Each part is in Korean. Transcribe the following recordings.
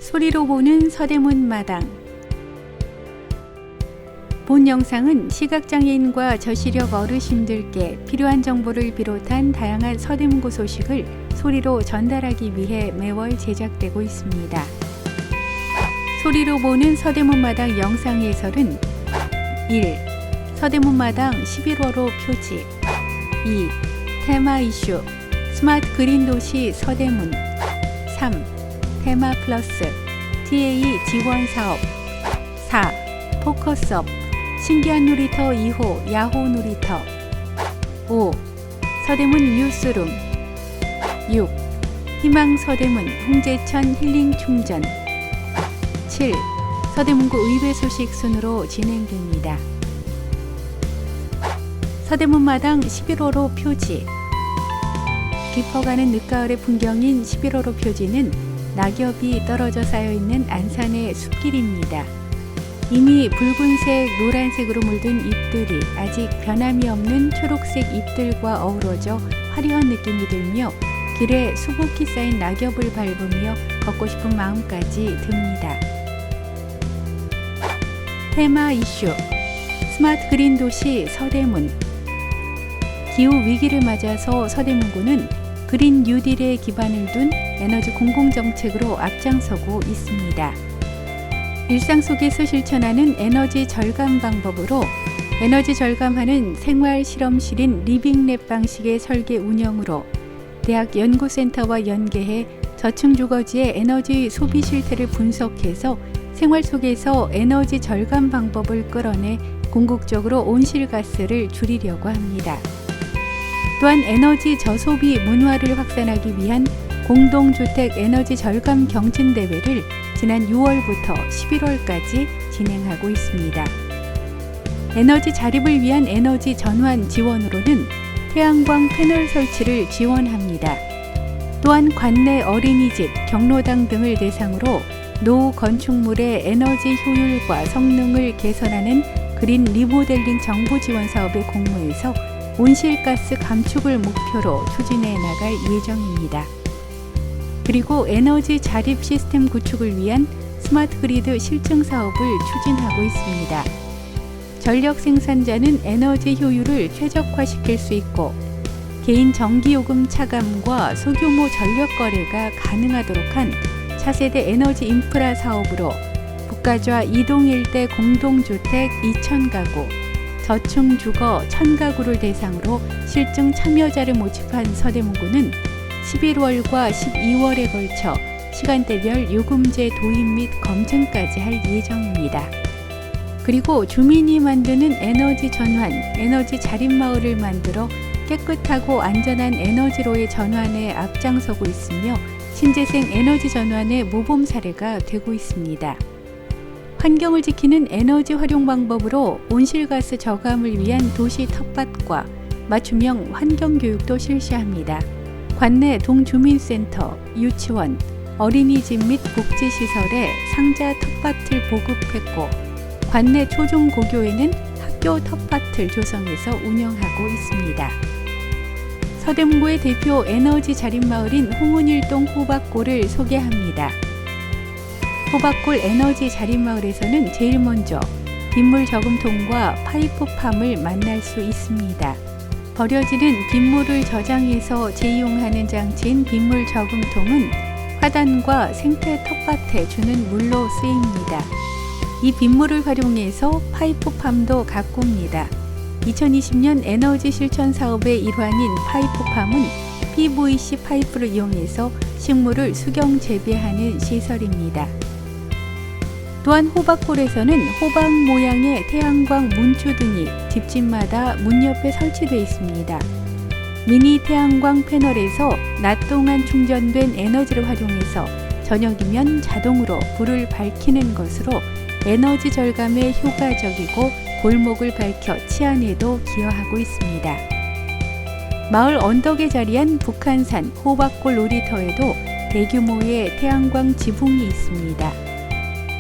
소리로 보는 서대문 마당. 본 영상은 시각장애인과 저시력 어르신들께 필요한 정보를 비롯한 다양한 서대문구 소식을 소리로 전달하기 위해 매월 제작되고 있습니다. 소리로 보는 서대문 마당 영상 해설은 1. 서대문 마당 11월호 표지 2. 테마 이슈 스마트 그린 도시 서대문 3. 테마 플러스 TA 지원 사업 4. 포커스업 신기한 놀이터 2호 야호 놀이터 5. 서대문 뉴스룸 6. 희망 서대문 홍제천 힐링 충전 7. 서대문구 의회 소식 순으로 진행됩니다. 서대문 마당 11월호 표지. 깊어가는 늦가을의 풍경인 11월호 표지는 낙엽이 떨어져 쌓여있는 안산의 숲길입니다. 이미 붉은색, 노란색으로 물든 잎들이 아직 변함이 없는 초록색 잎들과 어우러져 화려한 느낌이 들며 길에 수북히 쌓인 낙엽을 밟으며 걷고 싶은 마음까지 듭니다. 테마 이슈 스마트 그린 도시 서대문. 기후 위기를 맞아서 서대문구는 그린 뉴딜에 기반을 둔 에너지 공공정책으로 앞장서고 있습니다. 일상 속에서 실천하는 에너지 절감 방법으로 에너지 절감하는 생활 실험실인 리빙랩 방식의 설계 운영으로 대학 연구센터와 연계해 저층 주거지의 에너지 소비 실태를 분석해서 생활 속에서 에너지 절감 방법을 끌어내 궁극적으로 온실가스를 줄이려고 합니다. 또한 에너지 저소비 문화를 확산하기 위한 공동주택 에너지 절감 경진대회를 지난 6월부터 11월까지 진행하고 있습니다. 에너지 자립을 위한 에너지 전환 지원으로는 태양광 패널 설치를 지원합니다. 또한 관내 어린이집, 경로당 등을 대상으로 노후 건축물의 에너지 효율과 성능을 개선하는 그린 리모델링 정부 지원 사업에 공모해서 온실가스 감축을 목표로 추진해 나갈 예정입니다. 그리고 에너지 자립 시스템 구축을 위한 스마트 그리드 실증 사업을 추진하고 있습니다. 전력 생산자는 에너지 효율을 최적화시킬 수 있고 개인 전기요금 차감과 소규모 전력 거래가 가능하도록 한 차세대 에너지 인프라 사업으로 북가좌 이동 일대 공동주택 2,000가구, 저층 주거 1,000가구를 대상으로 실증 참여자를 모집한 서대문구는 11월과 12월에 걸쳐 시간대별 요금제 도입 및 검증까지 할 예정입니다. 그리고 주민이 만드는 에너지 전환, 에너지 자립마을을 만들어 깨끗하고 안전한 에너지로의 전환에 앞장서고 있으며 신재생 에너지 전환의 모범 사례가 되고 있습니다. 환경을 지키는 에너지 활용 방법으로 온실가스 저감을 위한 도시 텃밭과 맞춤형 환경교육도 실시합니다. 관내 동주민센터, 유치원, 어린이집 및 복지시설에 상자 텃밭을 보급했고 관내 초중고교에는 학교 텃밭을 조성해서 운영하고 있습니다. 서대문구의 대표 에너지 자립마을인 홍은일동 호박골을 소개합니다. 호박골 에너지 자립마을에서는 제일 먼저 빗물 저금통과 파이프팜을 만날 수 있습니다. 버려지는 빗물을 저장해서 재이용하는 장치인 빗물 저금통은 화단과 생태 텃밭에 주는 물로 쓰입니다. 이 빗물을 활용해서 파이프팜도 가꿉니다. 2020년 에너지 실천 사업의 일환인 파이프팜은 PVC 파이프를 이용해서 식물을 수경 재배하는 시설입니다. 또한 호박골에서는 호박 모양의 태양광 문추등이 집집마다 문 옆에 설치되어 있습니다. 미니 태양광 패널에서 낮 동안 충전된 에너지를 활용해서 저녁이면 자동으로 불을 밝히는 것으로 에너지 절감에 효과적이고 골목을 밝혀 치안에도 기여하고 있습니다. 마을 언덕에 자리한 북한산 호박골 놀이터에도 대규모의 태양광 지붕이 있습니다.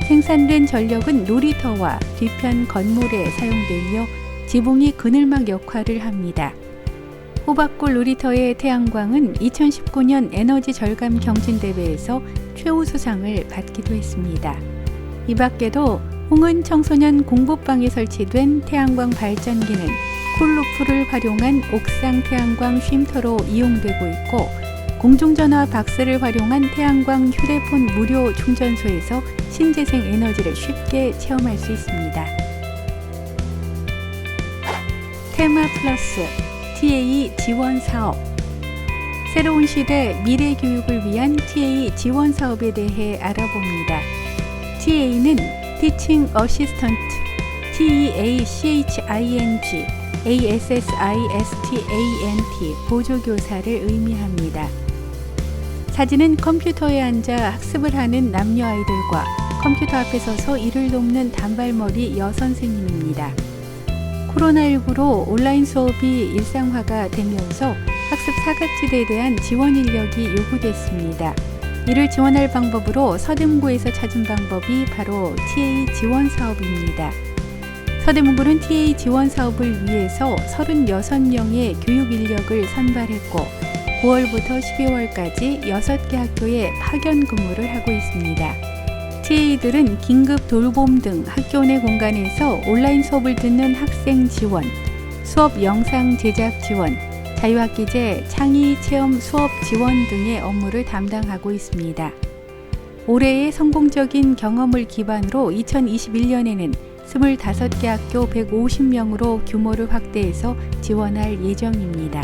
생산된 전력은 놀이터와 뒤편 건물에 사용되며 지붕이 그늘막 역할을 합니다. 호박골 놀이터의 태양광은 2019년 에너지 절감 경진대회에서 최우수상을 받기도 했습니다. 이 밖에도 홍은 청소년 공부방에 설치된 태양광 발전기는 쿨루프를 활용한 옥상 태양광 쉼터로 이용되고 있고, 공중전화 박스를 활용한 태양광 휴대폰 무료 충전소에서 신재생 에너지를 쉽게 체험할 수 있습니다. 테마 플러스 TA 지원 사업. 새로운 시대 미래 교육을 위한 TA 지원 사업에 대해 알아봅니다. TA는 Teaching Assistant, TEACHING, ASSISTANT, 보조교사를 의미합니다. 사진은 컴퓨터에 앉아 학습을 하는 남녀 아이들과 컴퓨터 앞에 서서 이를 돕는 단발머리 여선생님입니다. 코로나19로 온라인 수업이 일상화가 되면서 학습 사각지대에 대한 지원 인력이 요구됐습니다. 이를 지원할 방법으로 서대문구에서 찾은 방법이 바로 TA 지원 사업입니다. 서대문구는 TA 지원 사업을 위해서 36명의 교육 인력을 선발했고 9월부터 12월까지 6개 학교에 파견 근무를 하고 있습니다. TA들은 긴급 돌봄 등 학교 내 공간에서 온라인 수업을 듣는 학생 지원, 수업 영상 제작 지원, 자유학기제 창의 체험 수업 지원 등의 업무를 담당하고 있습니다. 올해의 성공적인 경험을 기반으로 2021년에는 25개 학교 150명으로 규모를 확대해서 지원할 예정입니다.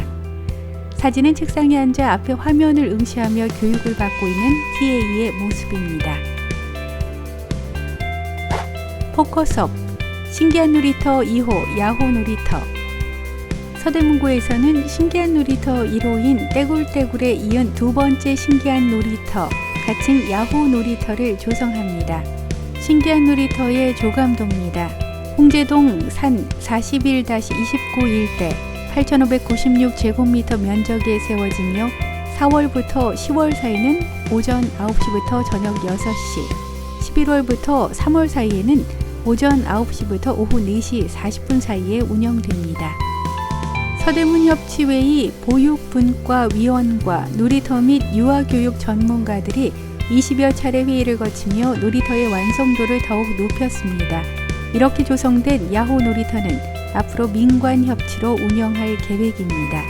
사진은 책상에 앉아 앞에 화면을 응시하며 교육을 받고 있는 TA의 모습입니다. 포커스업 신기한 놀이터 2호 야호 놀이터. 서대문구에서는 신기한 놀이터 1호인 떼굴떼굴에 이은 두 번째 신기한 놀이터, 가칭 야호 놀이터를 조성합니다. 신기한 놀이터의 조감도입니다. 홍제동 산 41-29 일대 8,596제곱미터 면적에 세워지며 4월부터 10월 사이는 오전 9시부터 저녁 6시, 11월부터 3월 사이에는 오전 9시부터 오후 4시 40분 사이에 운영됩니다. 서대문협치회의 보육분과위원과 놀이터 및 유아교육 전문가들이 20여 차례 회의를 거치며 놀이터의 완성도를 더욱 높였습니다. 이렇게 조성된 야호 놀이터는 앞으로 민관 협치로 운영할 계획입니다.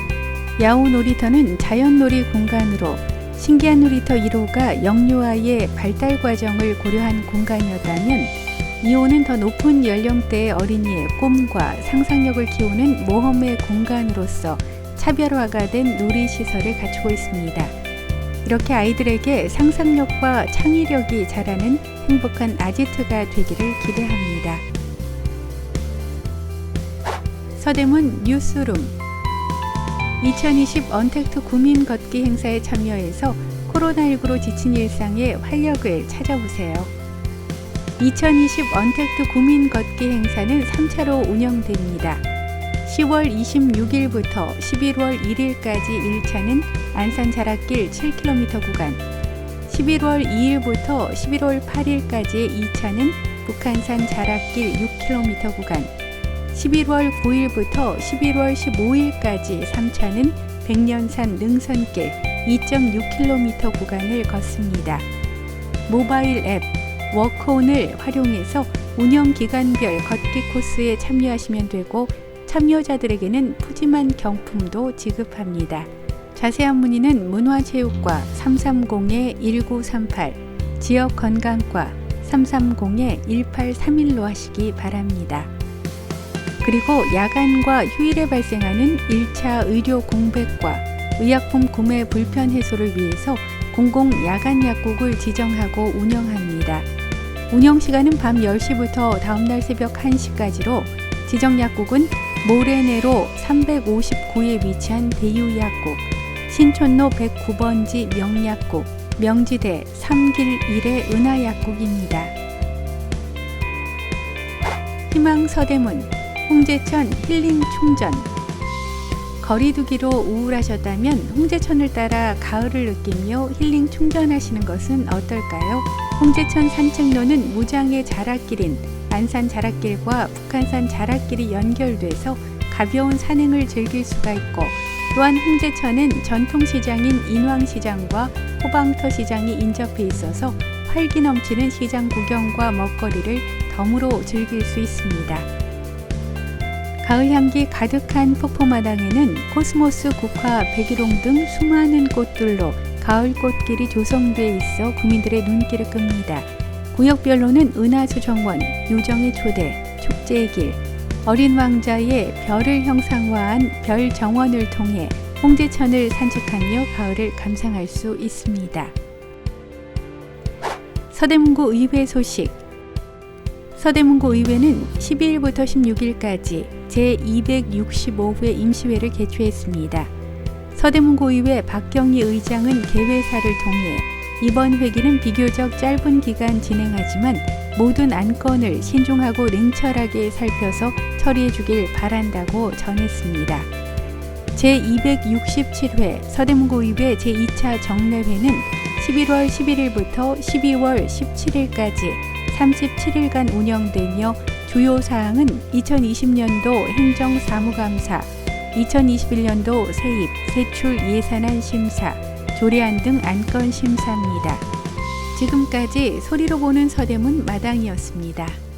야호 놀이터는 자연놀이 공간으로 신기한 놀이터 1호가 영유아의 발달 과정을 고려한 공간이었다면 2호는 더 높은 연령대의 어린이의 꿈과 상상력을 키우는 모험의 공간으로서 차별화가 된 놀이시설을 갖추고 있습니다. 이렇게 아이들에게 상상력과 창의력이 자라는 행복한 아지트가 되기를 기대합니다. 서대문 뉴스룸 2020 언택트 구민 걷기 행사에 참여해서 코로나19로 지친 일상에 활력을 찾아보세요. 2020 언택트 구민 걷기 행사는 3차로 운영됩니다. 10월 26일부터 11월 1일까지 1차는 안산 자락길 7km 구간, 11월 2일부터 11월 8일까지의 2차는 북한산 자락길 6km 구간, 11월 9일부터 11월 15일까지 3차는 백년산 능선길 2.6km 구간을 걷습니다. 모바일 앱 워크온을 활용해서 운영 기간별 걷기 코스에 참여하시면 되고 참여자들에게는 푸짐한 경품도 지급합니다. 자세한 문의는 문화체육과 330-1938, 지역건강과 330-1831로 하시기 바랍니다. 그리고 야간과 휴일에 발생하는 1차 의료 공백과 의약품 구매 불편 해소를 위해서 공공 야간 약국을 지정하고 운영합니다. 운영 시간은 밤 10시부터 다음날 새벽 1시까지로 지정 약국은 모래내로 359에 위치한 대유약국, 신촌로 109번지 명약국, 명지대 3길 1의 은하약국입니다. 희망 서대문 홍제천 힐링 충전. 거리두기로 우울하셨다면 홍제천을 따라 가을을 느끼며 힐링 충전하시는 것은 어떨까요? 홍제천 산책로는 무장의 자락길인 안산 자락길과 북한산 자락길이 연결돼서 가벼운 산행을 즐길 수가 있고 또한 홍제천은 전통시장인 인왕시장과 호방터 시장이 인접해 있어서 활기 넘치는 시장 구경과 먹거리를 덤으로 즐길 수 있습니다. 가을 향기 가득한 폭포마당에는 코스모스, 국화, 백일홍 등 수많은 꽃들로 가을 꽃길이 조성돼 있어 구민들의 눈길을 끕니다. 구역별로는 은하수 정원, 요정의 초대, 축제의 길, 어린 왕자의 별을 형상화한 별 정원을 통해 홍제천을 산책하며 가을을 감상할 수 있습니다. 서대문구 의회 소식. 서대문구 의회는 12일부터 16일까지 제265회 임시회를 개최했습니다. 서대문구 의회 박경희 의장은 개회사를 통해 이번 회기는 비교적 짧은 기간 진행하지만 모든 안건을 신중하고 냉철하게 살펴서 처리해 주길 바란다고 전했습니다. 제267회 서대문구 의회 제2차 정례회는 11월 11일부터 12월 17일까지 37일간 운영되며 주요 사항은 2020년도 행정사무감사, 2021년도 세입, 세출 예산안 심사, 조례안 등 안건 심사입니다. 지금까지 소리로 보는 서대문 마당이었습니다.